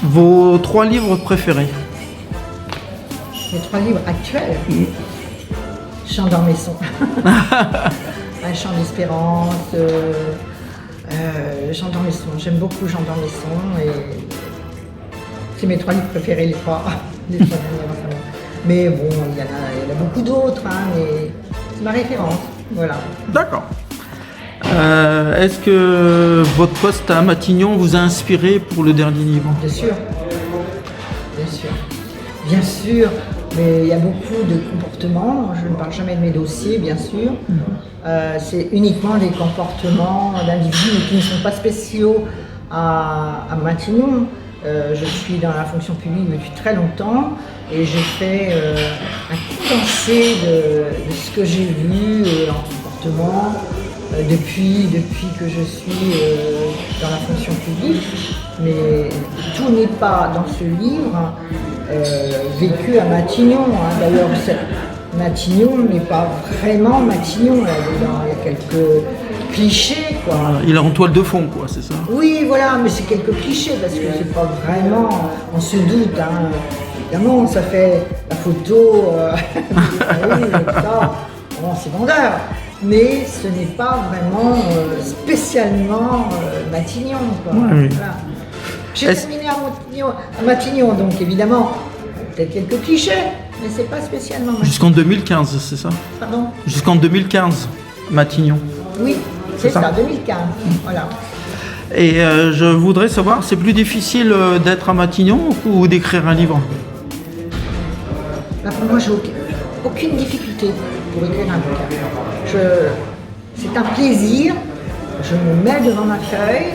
Vos 3 livres préférés? Les 3 livres actuels. Chant d'Ormesson. Un chant d'espérance. Chant d'Ormesson. J'aime beaucoup Chant d'Ormesson et c'est mes 3 livres préférés, les 3. Les 3 derniers récemment. Mais bon, il y en a beaucoup d'autres, hein, mais c'est ma référence. Voilà. D'accord. Est-ce que votre poste à Matignon vous a inspiré pour le dernier livre? Bien sûr. Bien sûr. Bien sûr. Mais il y a beaucoup de comportements. Je ne parle jamais de mes dossiers, bien sûr. C'est uniquement des comportements d'individus qui ne sont pas spéciaux à Matignon. Je suis dans la fonction publique depuis très longtemps et j'ai fait un condensé de ce que j'ai vu en comportement depuis que je suis dans la fonction publique. Mais tout n'est pas dans ce livre vécu à Matignon. Hein. D'ailleurs, Matignon n'est pas vraiment Matignon. Là-dedans. Il y a quelques clichés, quoi. Il est en toile de fond, quoi, c'est ça? Oui, voilà, mais c'est quelques clichés parce que c'est pas vraiment. On se doute, hein. Évidemment, ça fait la photo, oui, ça. Bon, c'est vendeur. Mais ce n'est pas vraiment spécialement Matignon, quoi. Oui. Voilà. J'ai terminé à Matignon, donc évidemment, peut-être quelques clichés, mais c'est pas spécialement Matignon. Jusqu'en 2015, c'est ça? Pardon? Jusqu'en 2015, Matignon. Oui, c'est ça, 2015. Voilà. Et je voudrais savoir, c'est plus difficile d'être à Matignon ou d'écrire un livre? Là, pour moi, j'ai aucune difficulté pour écrire un bouquin. C'est un plaisir. Je me mets devant ma feuille,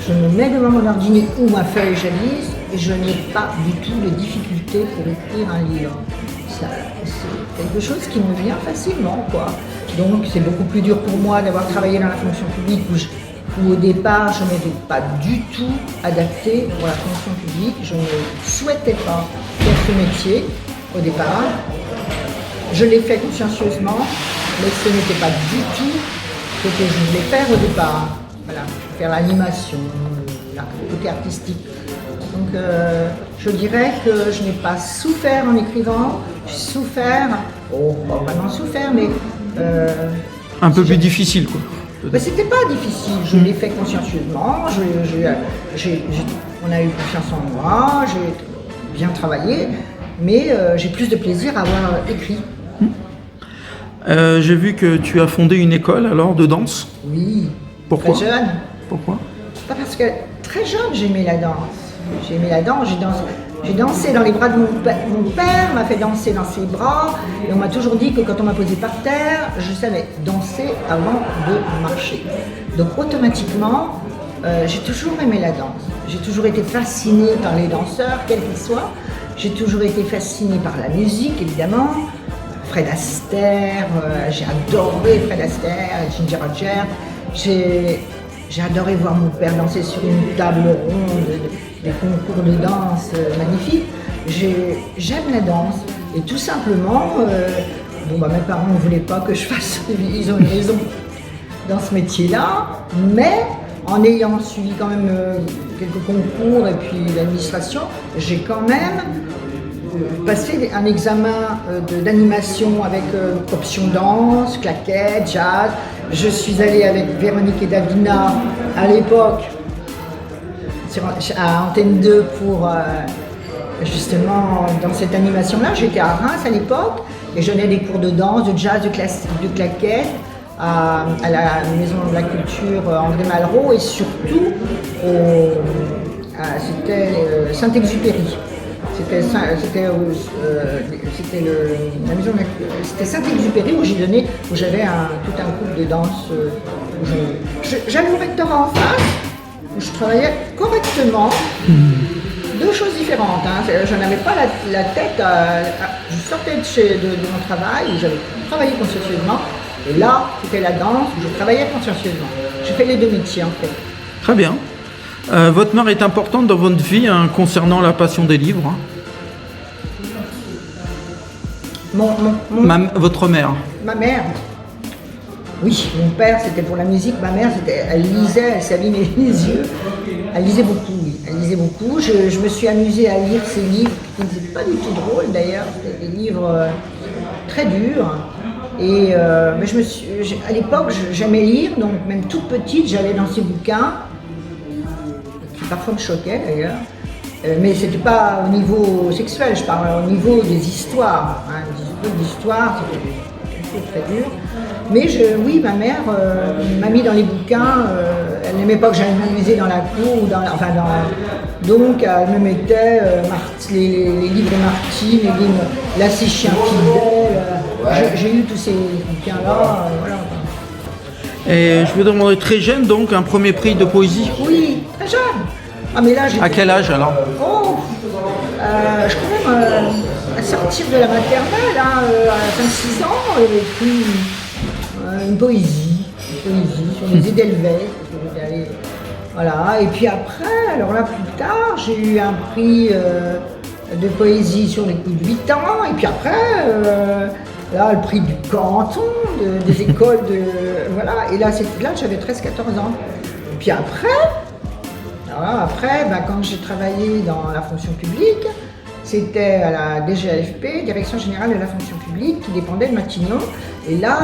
je me mets devant mon ordinateur ou ma feuille jalise et je n'ai pas du tout de difficulté pour écrire un livre. C'est quelque chose qui me vient facilement, quoi. Donc c'est beaucoup plus dur pour moi d'avoir travaillé dans la fonction publique où au départ je ne m'étais pas du tout adaptée pour la fonction publique. Je ne souhaitais pas faire ce métier au départ. Je l'ai fait consciencieusement, mais ce n'était pas du tout ce que je voulais faire au départ. Voilà, faire l'animation, le côté artistique. Donc je dirais que je n'ai pas souffert en écrivant, j'ai souffert, pas vraiment souffert, mais... un peu plus difficile, quoi. Mais c'était pas difficile, je l'ai fait consciencieusement, on a eu confiance en moi, j'ai bien travaillé, mais j'ai plus de plaisir à avoir écrit. J'ai vu que tu as fondé une école alors de danse. Oui. Pourquoi? Très jeune. Pourquoi? Pas parce que très jeune j'aimais la danse. J'ai aimé la danse, j'ai dansé dans les bras de mon père, m'a fait danser dans ses bras, et on m'a toujours dit que quand on m'a posé par terre, je savais danser avant de marcher. Donc automatiquement, j'ai toujours aimé la danse. J'ai toujours été fascinée par les danseurs, quels qu'ils soient. J'ai toujours été fascinée par la musique, évidemment. Fred Astaire, j'ai adoré Fred Astaire, Ginger Rogers. J'ai adoré voir mon père danser sur une table ronde, des concours de danse magnifiques. J'aime la danse et tout simplement, mes parents ne voulaient pas que je fasse, ils ont une raison dans ce métier-là, mais en ayant suivi quand même quelques concours et puis l'administration, j'ai quand même passé un examen d'animation avec option danse, claquettes, jazz. Je suis allée avec Véronique et Davina à l'époque à Antenne 2 pour justement dans cette animation-là. J'étais à Reims à l'époque et je donnais des cours de danse, de jazz, de claquettes à la Maison de la Culture André Malraux et surtout c'était Saint-Exupéry. C'était Saint-Exupéry où j'avais tout un groupe de danse. J'allais au rectorat en face, où je travaillais correctement. Deux choses différentes. Hein. Je n'avais pas la tête. Je sortais de mon travail où j'avais travaillé consciencieusement. Et là, c'était la danse où je travaillais consciencieusement. J'ai fait les deux métiers en fait. Très bien. Votre mère est importante dans votre vie concernant la passion des livres. Votre mère. Ma mère. Ma mère. Oui, mon père c'était pour la musique, ma mère elle lisait, elle s'abîmait les yeux. Elle lisait beaucoup, oui. Elle lisait beaucoup. Je me suis amusée à lire ses livres, qui n'étaient pas du tout drôles d'ailleurs. C'était des livres très durs. Et mais à l'époque, j'aimais lire, donc même toute petite, j'allais dans ces bouquins, qui parfois me choquaient d'ailleurs. Mais c'était pas au niveau sexuel, je parle au niveau des histoires. Hein. Des livres d'histoire, c'était quelque chose de très dur. Mais oui, ma mère m'a mis dans les bouquins. Elle n'aimait pas que j'aille m'amuser dans la cour, donc elle me mettait les livres de Martine, les livres La Six Chiens Fidèles. J'ai eu tous ces bouquins-là. Voilà. Et je vous demandais très jeune, donc, un premier prix de poésie. Oui, très jeune. Ah, mais là, à quel âge alors? Je crois même à sortir de la maternelle, hein, à 26 ans, j'avais écrit une poésie sur les Edelweiss. Voilà, et puis après, alors là plus tard, j'ai eu un prix de poésie sur les coups de 8 ans, et puis après, là, le prix du canton, des écoles voilà, et là j'avais 13-14 ans. Et puis après, quand j'ai travaillé dans la fonction publique, c'était à la DGAFP, Direction Générale de la Fonction Publique, qui dépendait de Matignon. Et là,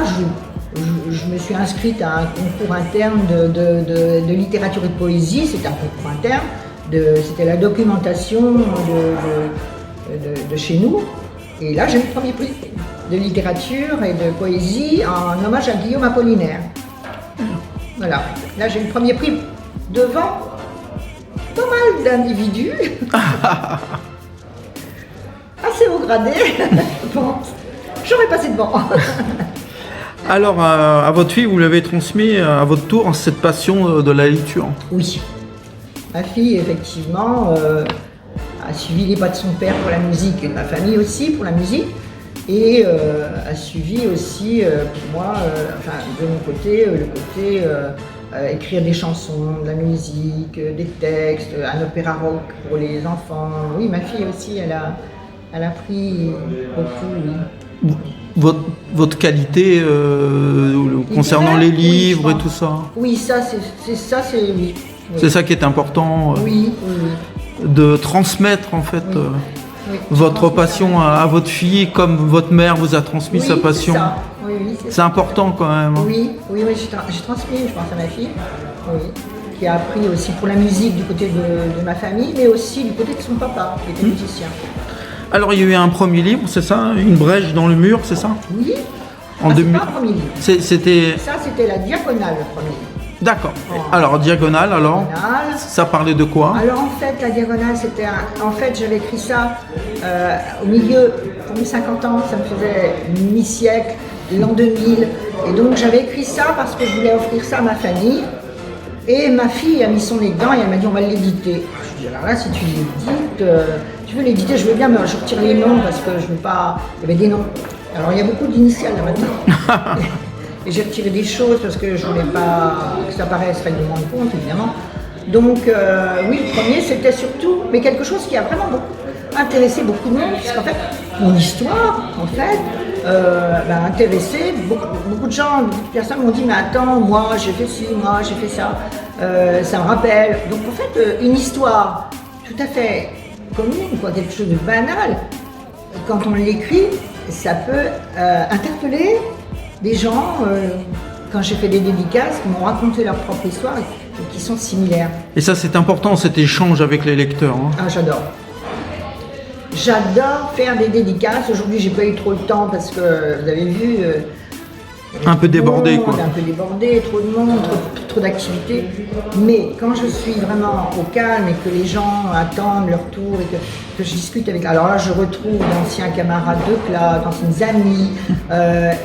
je me suis inscrite à un concours interne de littérature et de poésie. C'était un concours interne, c'était la documentation de chez nous. Et là, j'ai eu le premier prix de littérature et de poésie en hommage à Guillaume Apollinaire. Voilà, là j'ai eu le premier prix devant pas mal d'individus. Assez haut gradé, je pense. J'aurais passé devant. Alors, à votre fille, vous l'avez transmis à votre tour cette passion de la lecture? Oui. Ma fille, effectivement, a suivi les pas de son père pour la musique et de ma famille aussi pour la musique. Et a suivi aussi, pour moi, de mon côté, le côté écrire des chansons, de la musique, des textes, un opéra rock pour les enfants. Oui, ma fille aussi, elle a pris beaucoup, oui. Votre qualité concernant les livres et tout ça? Oui, c'est oui. C'est ça qui est important, oui. De transmettre en fait votre passion à votre fille, comme votre mère vous a transmis sa passion. C'est important quand même. Oui, j'ai transmis, je pense, à ma fille, qui a appris aussi pour la musique du côté de ma famille, mais aussi du côté de son papa, qui était musicien. Alors il y a eu un premier livre, c'est ça? Une brèche dans le mur, c'est ça? Oui. En c'est pas un premier livre. C'était la Diagonale, le premier livre. D'accord. Alors Diagonale, ça parlait de quoi? Alors en fait, la Diagonale, j'avais écrit ça au milieu, pour mes 50 ans, ça me faisait mi-siècle, l'an 2000. Et donc j'avais écrit ça parce que je voulais offrir ça à ma famille. Et ma fille a mis son nez dedans et elle m'a dit on va l'éditer. Je dis alors là, si tu l'édites, tu veux l'éditer, je veux bien, mais je retire les noms parce que je veux pas. Il y avait des noms. Alors il y a beaucoup d'initiales là maintenant. Et j'ai retiré des choses parce que je voulais pas que ça paraisse règlement de compte, évidemment. Donc oui, le premier c'était surtout, mais quelque chose qui a vraiment intéressé beaucoup de monde, puisqu'en fait, mon histoire, intéressé beaucoup de gens, beaucoup de personnes m'ont dit mais attends, moi j'ai fait ci, moi j'ai fait ça, ça me rappelle. Donc en fait, une histoire tout à fait commune, quelque chose de banal, quand on l'écrit, ça peut interpeller des gens, quand j'ai fait des dédicaces, qui m'ont raconté leur propre histoire et qui sont similaires. Et ça c'est important, cet échange avec les lecteurs. Hein. Ah, j'adore. J'adore faire des dédicaces. Aujourd'hui, j'ai pas eu trop le temps parce que vous avez vu. Un peu débordé, quoi. Un peu débordé, trop de monde, trop d'activités. Mais quand je suis vraiment au calme et que les gens attendent leur tour et que je discute avec. Alors là, je retrouve d'anciens camarades de classe, d'anciennes amies.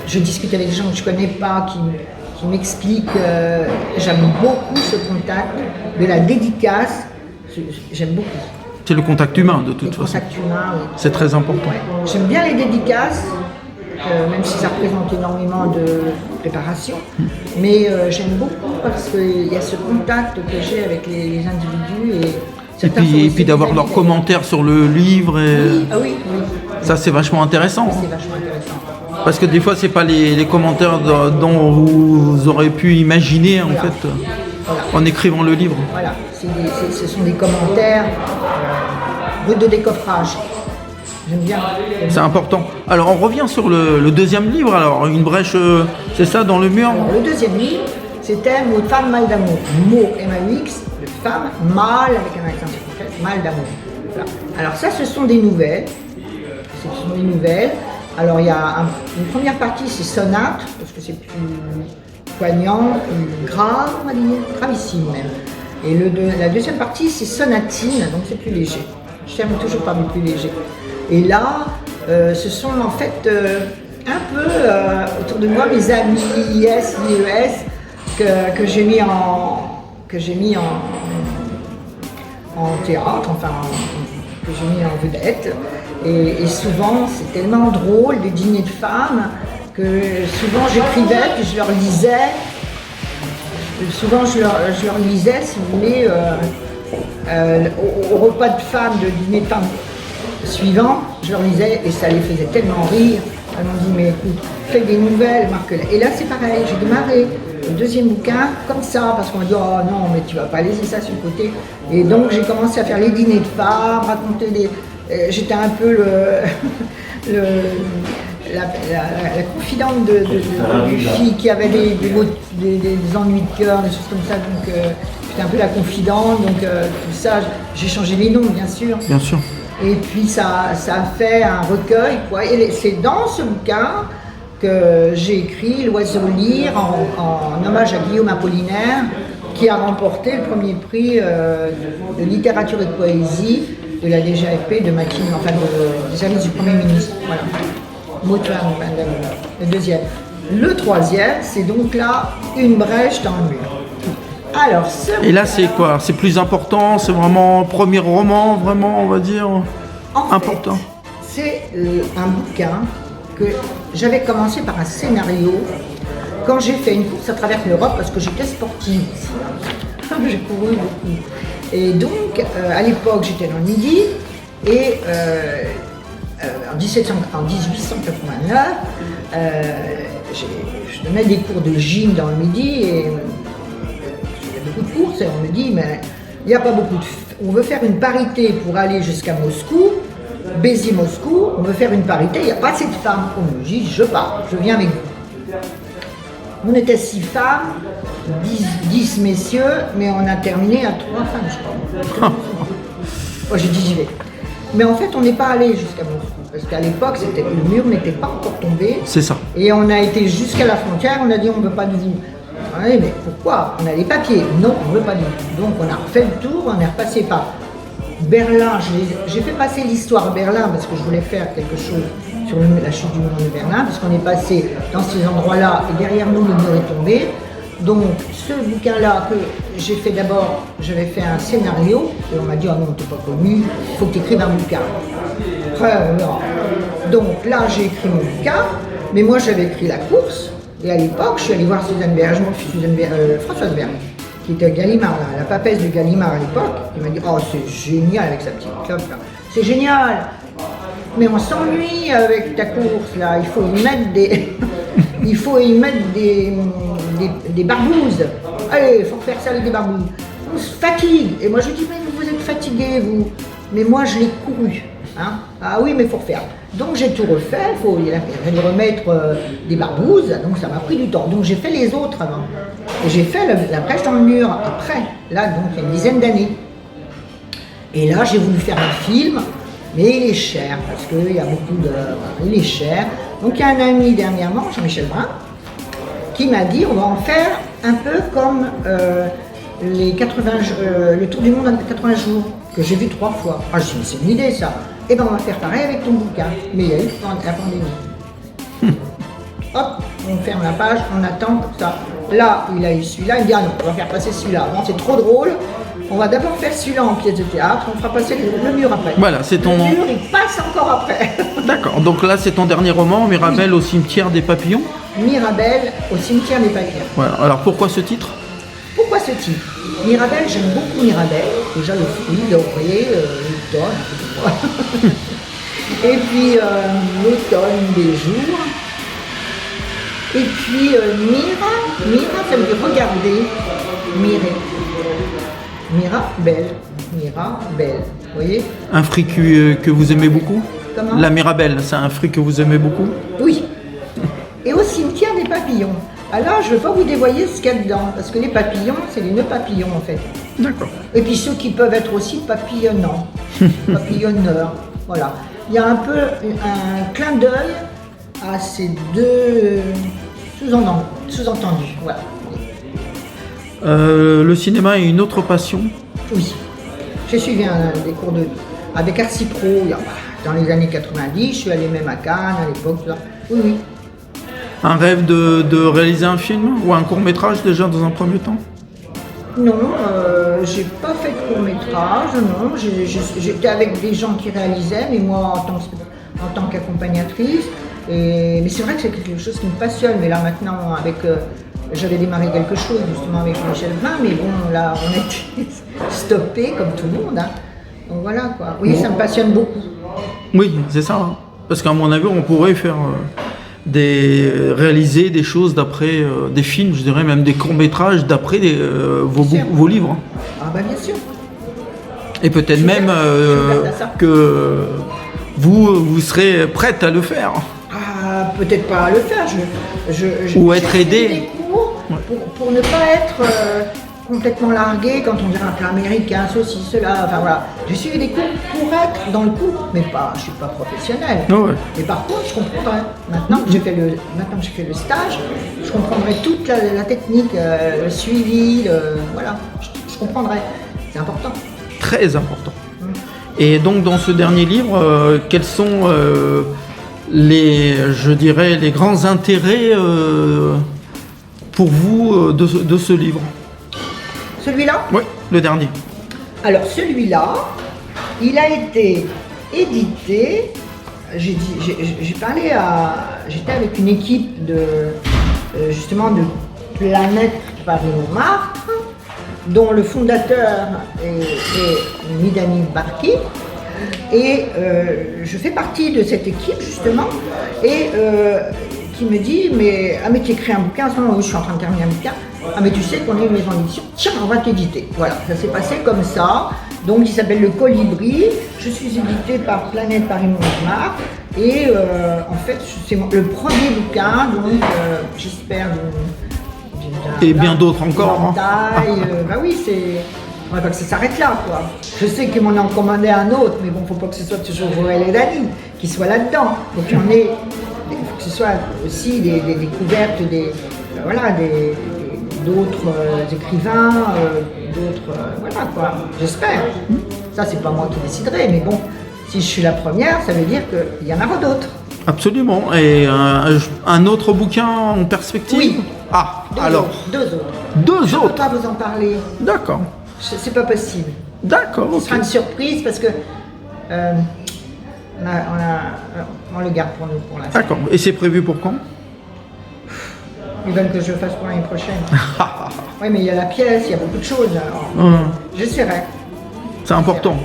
Je discute avec des gens que je connais pas, qui m'expliquent. J'aime beaucoup ce contact de la dédicace. J'aime beaucoup. C'est le contact humain de toute façon. Contact humain, oui. C'est très important. Ouais. J'aime bien les dédicaces, même si ça représente énormément de préparation. Mais j'aime beaucoup parce qu'il y a ce contact que j'ai avec les individus. Et puis d'avoir leurs commentaires sur le livre. Oui. Ça c'est vachement intéressant. C'est vachement intéressant. Parce que des fois, c'est pas les commentaires dont vous aurez pu imaginer en fait en écrivant le livre. Voilà, ce sont des commentaires bruts de décoffrage. J'aime bien. C'est important. Alors, on revient sur le deuxième livre. Alors, une brèche, c'est ça, dans le mur. Alors, le deuxième livre, c'était Mot de femme, mal d'amour. Mot M-A-U-X, de femme, mal avec un accent circonflexe, mal d'amour. Voilà. Alors ça, ce sont des nouvelles. Alors il y a une première partie, c'est sonate, parce que c'est plus poignant, plus grave, on va dire, gravissime même. Et la deuxième partie, c'est sonatine, donc c'est plus léger. Je termine toujours par le plus léger. Et là, ce sont en fait un peu autour de moi mes amis IES, que j'ai mis en théâtre, enfin que j'ai mis en vedette. Et souvent, c'est tellement drôle, des dîners de femmes, que souvent j'écrivais, puis je leur lisais. Souvent, je leur lisais, si vous voulez, au repas de femmes, de dîner de femmes suivant, je leur lisais et ça les faisait tellement rire. Elles m'ont dit, mais écoute, fais des nouvelles, marque-les. Et là, c'est pareil, j'ai démarré le deuxième bouquin comme ça, parce qu'on m'a dit, oh non, mais tu vas pas laisser ça sur le côté. Et donc, j'ai commencé à faire les dîners de femmes, raconter des... J'étais un peu la confidente de filles qui avaient des ennuis de cœur, des choses comme ça. Donc j'étais un peu la confidente. Donc tout ça, j'ai changé les noms, bien sûr. Bien sûr. Et puis ça a fait un recueil, quoi. Et c'est dans ce bouquin que j'ai écrit L'Oiseau Lyre en hommage à Guillaume Apollinaire, qui a remporté le premier prix de littérature et de poésie de la DGAFP, de Maquin, enfin des services du Premier ministre. Voilà. Moteur, le deuxième. Le troisième, c'est donc là une brèche dans le mur. Alors, et là, c'est quoi? C'est plus important? C'est vraiment premier roman, vraiment, on va dire, important? C'est un bouquin que j'avais commencé par un scénario quand j'ai fait une course à travers l'Europe, parce que j'étais sportive aussi. J'ai couru beaucoup. Et donc, à l'époque, j'étais dans le Midi, et en 1889, je donnais des cours de gym dans le Midi, et il y a beaucoup de courses, et on me dit, mais il n'y a pas beaucoup de... On veut faire une parité pour aller jusqu'à Moscou, Béziers-Moscou, on veut faire une parité, il n'y a pas assez de femmes. On me dit, je pars, je viens avec vous. On était 6 femmes, 10 messieurs, mais on a terminé à 3 femmes, je crois. Moi, j'ai dit, j'y vais. Mais en fait, on n'est pas allé jusqu'à Moscou, parce qu'à l'époque, le mur n'était pas encore tombé. C'est ça. Et on a été jusqu'à la frontière, on a dit, on ne veut pas de vous. Oui, mais pourquoi? On a les papiers. Non, on ne veut pas de vous. Donc, on a refait le tour, on est repassé par Berlin. J'ai fait passer l'histoire à Berlin, parce que je voulais faire quelque chose sur la chute du mur de Berlin, puisqu'on est passé dans ces endroits-là, et derrière nous, le mur est tombé. Donc, ce bouquin-là que j'ai fait d'abord, j'avais fait un scénario, et on m'a dit, oh non, t'es pas connu, il faut que tu écrives un bouquin. Après, on verra. Donc là, j'ai écrit mon bouquin, mais moi, j'avais écrit La Course, et à l'époque, je suis allée voir Françoise Berg, qui était Gallimard, la papesse de Gallimard à l'époque, qui m'a dit, oh, c'est génial avec sa petite clope, là. C'est génial, mais on s'ennuie avec ta course, là, il faut y mettre des barbouzes. Allez, il faut faire ça avec des barbouzes. On se fatigue. Et moi, je dis, mais vous êtes fatigués, vous. Mais moi, je l'ai couru. Hein. Ah oui, mais il faut refaire. Donc, j'ai tout refait. Il fallait me remettre des barbouzes. Donc, ça m'a pris du temps. Donc, j'ai fait les autres avant. Et j'ai fait la brèche dans le mur après. Là, donc, il y a une dizaine d'années. Et là, j'ai voulu faire un film. Mais il est cher, parce qu'il y a beaucoup de... Il est cher. Donc il y a un ami dernièrement, Jean-Michel Brun, qui m'a dit, on va en faire un peu comme le tour du monde en 80 jours, que j'ai vu 3 fois. Ah, je me suis dit, c'est une idée ça. Et bien on va faire pareil avec ton bouquin. Mais il y a eu la pandémie. Hop, on ferme la page, on attend ça. Là, il a eu celui-là, il me dit, ah non, on va faire passer celui-là. Bon, c'est trop drôle. On va d'abord faire celui-là en pièce de théâtre, on fera passer le mur après. Voilà, c'est ton... Le mur, il passe encore après. D'accord, donc là c'est ton dernier roman, Mirabelle au cimetière des papillons. Mirabelle au cimetière des papillons. Voilà, alors pourquoi ce titre? Pourquoi ce titre? Mirabelle, j'aime beaucoup Mirabelle, déjà le fruit, l'oreiller, l'automne, et puis l'automne des jours, Et puis Mira, ça veut dire regarder, mirer. Mira, belle, vous voyez? Un fruit que vous aimez beaucoup? Comment? La mirabelle, c'est un fruit que vous aimez beaucoup? Oui. Et au cimetière des papillons. Alors, je ne veux pas vous dévoiler ce qu'il y a dedans, parce que les papillons, c'est les nœuds papillons en fait. D'accord. Et puis ceux qui peuvent être aussi papillonnants, papillonneurs, voilà. Il y a un peu un clin d'œil à ces deux sous-entendus, voilà. Le cinéma est une autre passion? Oui. J'ai suivi des cours avec Arcipro, dans les années 90, je suis allée même à Cannes à l'époque, là. Oui, oui. Un rêve de réaliser un film ou un court-métrage déjà dans un premier temps? Non, j'ai pas fait de court-métrage, non. J'étais avec des gens qui réalisaient, mais moi en tant qu'accompagnatrice. Mais c'est vrai que c'est quelque chose qui me passionne. Mais là maintenant, j'avais démarré quelque chose justement avec Michel Vin, mais bon, là on a été stoppé comme tout le monde. Hein. Donc voilà quoi. Oui, ça me passionne beaucoup. Oui, c'est ça. Hein. Parce qu'à mon avis, on pourrait faire réaliser des choses d'après des films, je dirais même des courts-métrages d'après vos livres. Ah bah bien sûr. Et peut-être même que vous serez prête à le faire. Ah, peut-être pas à le faire. Ou être aidé. Des cours pour ne pas être complètement largué quand on dirait un plat américain, ceci, cela. Enfin voilà. J'ai suivi des cours pour être dans le coup, mais pas. Je suis pas professionnelle. Oh ouais. Et par contre, je comprendrai. Maintenant que j'ai fait le stage, je comprendrai toute la technique, le suivi, voilà. Je comprendrai. C'est important. Très important. Et donc dans ce dernier livre, quels sont je dirais, les grands intérêts pour vous de ce livre? Celui-là? Oui, le dernier. Alors celui-là, il a été édité. J'étais avec une équipe justement de Planète Paris-Montmartre, dont le fondateur est Midani Barki. Et je fais partie de cette équipe justement, et qui me dit mais tu écris un bouquin, à ce moment où je suis en train de terminer un bouquin, mais tu sais qu'on est une maison d'édition, tiens on va t'éditer. Voilà, ça s'est passé comme ça. Donc il s'appelle Le Colibri, je suis éditée par Planète Paris-Montmartre, et en fait c'est le premier bouquin, donc j'espère et bien d'autres encore. Taille, bah oui, c'est. On va pas que ça s'arrête là, quoi. Je sais qu'ils m'en ont commandé un autre, mais bon, faut pas que ce soit toujours Joël et Dany qui soient là-dedans. Donc il y en ait, que ce soit aussi des découvertes, d'autres écrivains, d'autres, voilà quoi. J'espère. Ça, c'est pas moi qui déciderai, mais bon, si je suis la première, ça veut dire qu'il y en aura d'autres. Absolument. Et un autre bouquin en perspective? Oui. Ah, Deux autres. Deux je autres. ne peux pas vous en parler. D'accord. C'est pas possible. D'accord. Ce sera une surprise parce que on le garde pour nous pour l'instant. D'accord. Et c'est prévu pour quand? Ils veulent que je le fasse pour l'année prochaine. Oui, mais il y a la pièce, il y a beaucoup de choses. Alors, j'essaierai. C'est important.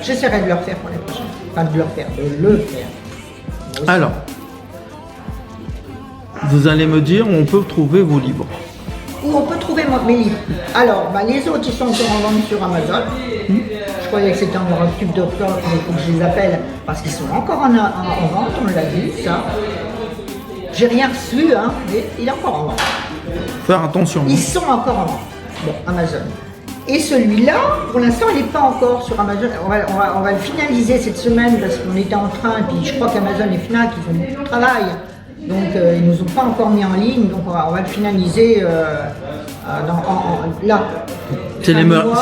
J'essaierai de le refaire pour l'année prochaine. Enfin, de le faire. Alors, vous allez me dire où on peut trouver vos livres. Où on peut trouver mes livres. Alors, les autres, ils sont encore en vente sur Amazon. Je croyais que c'était en octobre d'octobre, mais il faut que je les appelle parce qu'ils sont encore en vente, on l'a vu, ça. J'ai rien reçu, hein, mais il est encore en vente. Faire attention. Ils sont encore en vente. Bon, Amazon. Et celui-là, pour l'instant, il n'est pas encore sur Amazon. On va le finaliser cette semaine parce qu'on était en train, et puis je crois qu'Amazon et Fnac, ils font beaucoup de travail. Donc, ils ne nous ont pas encore mis en ligne, donc on va le finaliser là. C'est du mois,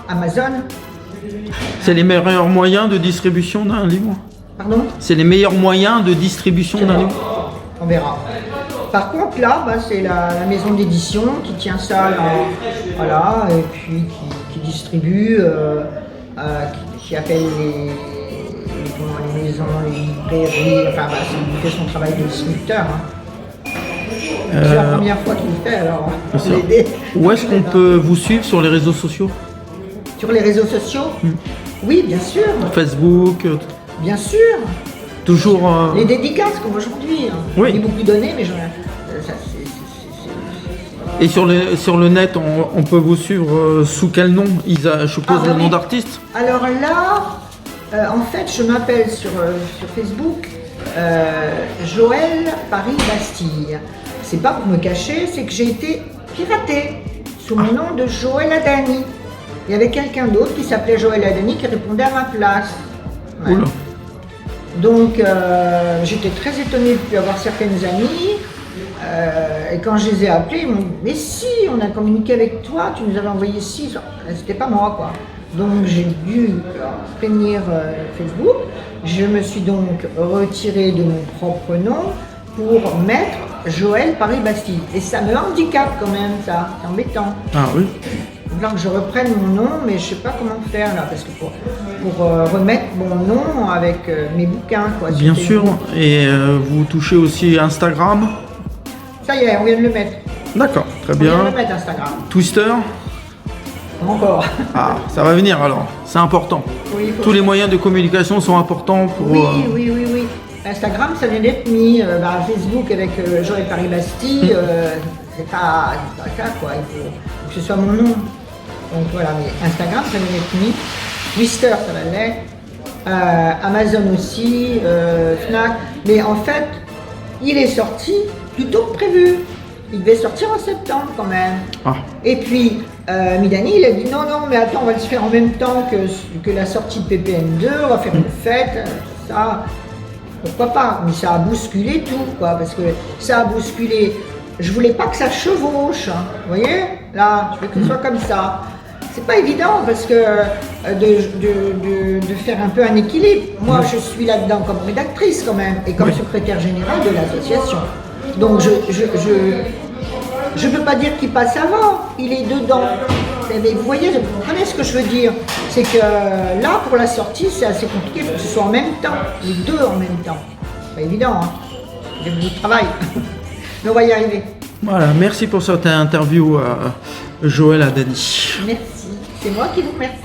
Amazon. C'est les meilleurs moyens de distribution d'un livre? Pardon? C'est les meilleurs moyens de distribution d'un livre? On verra. Par contre, là, c'est la maison d'édition qui tient ça, voilà, et puis qui distribue, qui appelle les maisons, les librairies, enfin, il fait son travail de distributeur. Hein. C'est la première fois qu'il le fait, alors on l'aide. Où est-ce qu'on peut vous suivre sur les réseaux sociaux? Sur les réseaux sociaux? Oui, bien sûr. Facebook? Bien sûr. Toujours. Les dédicaces comme aujourd'hui. Hein. Oui. J'ai beaucoup donné, mais Et sur le net, on peut vous suivre sous quel nom, Isa? Je suppose le nom d'artiste. Alors là, en fait, je m'appelle sur Facebook Joël Paris Bastille. C'est pas pour me cacher, c'est que j'ai été piratée sous mon nom de Joël Adani. Il y avait quelqu'un d'autre qui s'appelait Joël Adani qui répondait à ma place. Ouais. Oula. Donc j'étais très étonnée de ne plus avoir certaines amies. Et quand je les ai appelés, ils m'ont dit mais si, on a communiqué avec toi, tu nous avais envoyé ci. C'était pas moi quoi. Donc j'ai dû prévenir Facebook. Je me suis donc retirée de mon propre nom pour mettre Joël Paris Bastille. Et ça me handicape quand même, ça. C'est embêtant. Ah oui. Il va que je reprenne mon nom, mais je sais pas comment faire là, parce que pour remettre mon nom avec mes bouquins quoi. Bien sûr. Et vous touchez aussi Instagram? Ça y est, on vient de le mettre. D'accord, très On vient bien. de le mettre Instagram. Twister? Encore. Ah, ça va venir alors. C'est important. Oui, Tous les moyens de communication sont importants pour. Oui. Instagram, ça vient d'être mis. Facebook avec Joël Paris Bastille, c'est pas ça quoi. Il faut que ce soit mon nom. Donc voilà, mais Instagram, ça vient d'être mis. Twister, ça va l'être. Amazon aussi, Fnac. Mais en fait, il est sorti plus tôt que prévu. Il devait sortir en septembre quand même. Ah. Et puis, Midani, il a dit non, mais attends, on va le faire en même temps que la sortie de PPM2, on va faire une fête, ça, pourquoi pas. Mais ça a bousculé tout, quoi, parce que ça a bousculé. Je voulais pas que ça chevauche, hein, vous voyez. Là, je veux que ce soit comme ça. C'est pas évident parce que de faire un peu un équilibre. Moi, je suis là-dedans comme rédactrice quand même et comme secrétaire générale de l'association. Donc je peux pas dire qu'il passe avant, il est dedans. Mais vous voyez, vous comprenez ce que je veux dire? C'est que là, pour la sortie, c'est assez compliqué, il faut que ce soit en même temps, les deux en même temps. C'est pas évident, hein. Il y a beaucoup de travail. Mais on va y arriver. Voilà, merci pour cette interview, Joël Adani. Merci, c'est moi qui vous remercie.